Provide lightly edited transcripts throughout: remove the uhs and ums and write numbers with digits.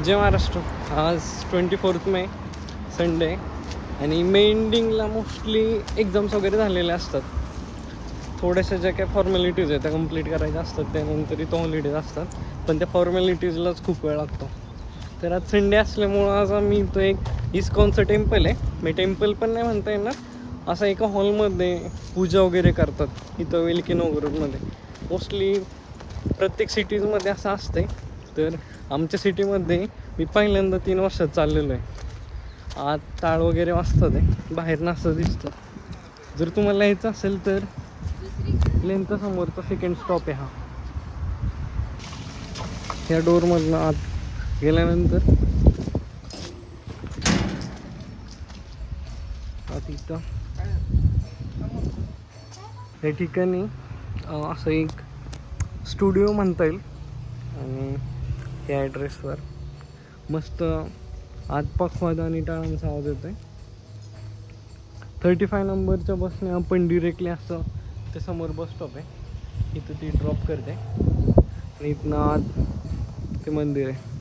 जय महाराष्ट्र. आज 24 मे संडे आणि मे एंडिंगला mostly exams वगैरे झालेले असतात. थोड्याशा ज्या काही फॉर्मॅलिटीज आहेत त्या कंप्लीट करायच्या असतात, त्यानंतर इथं हॉलिडेज असतात, पण त्या फॉर्मॅलिटीजलाच खूप वेळ लागतो. तर आज संडे असल्यामुळं आज आम्ही इथं एक इस्कॉनचं टेम्पल आहे, मी टेम्पल पण नाही म्हणता येणार, असं एका हॉलमध्ये पूजा वगैरे करतात इथं वेलकी नवगरमध्ये. मोस्टली प्रत्येक सिटीजमध्ये असं असते. तर आमच्या सिटीमध्ये मी पहिल्यांदा 3 वर्षात चाललेलो आहे. आत टाळ वगैरे वाजतात आहे, बाहेर असं दिसतं. जर तुम्हाला यायचं असेल तर लेनचा समोरचा सेकंड स्टॉप आहे हा. ह्या डोरमधनं आत गेल्यानंतर आत इथं या ठिकाणी असं एक स्टुडिओ म्हणता येईल. आणि या ॲड्रेसवर मस्त आत पखवाज आणि टाळांचा आवाज येतो आहे. 35 नंबरच्या बसने आपण डिरेक्टली असं ते समोर बस स्टॉप आहे, इथं ती ड्रॉप करते आणि इथनं आत ते मंदिर आहे.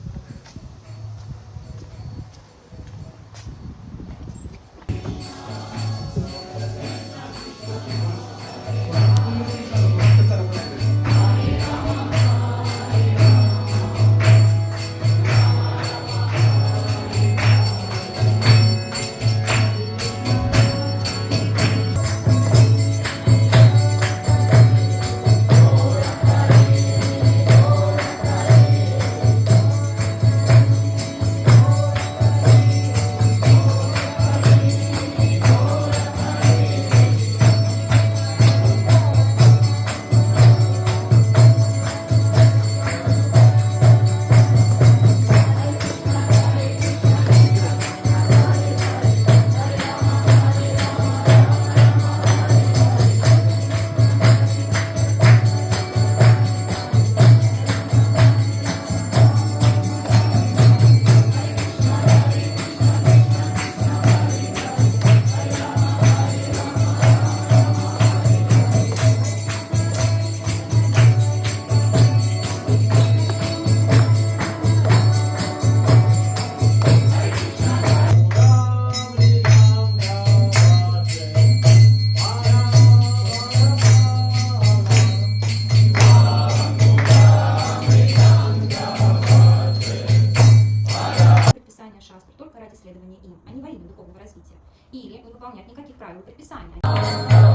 Только ради следования им, а не во имя духовного развития. Или не выполнять никаких правил и предписаний.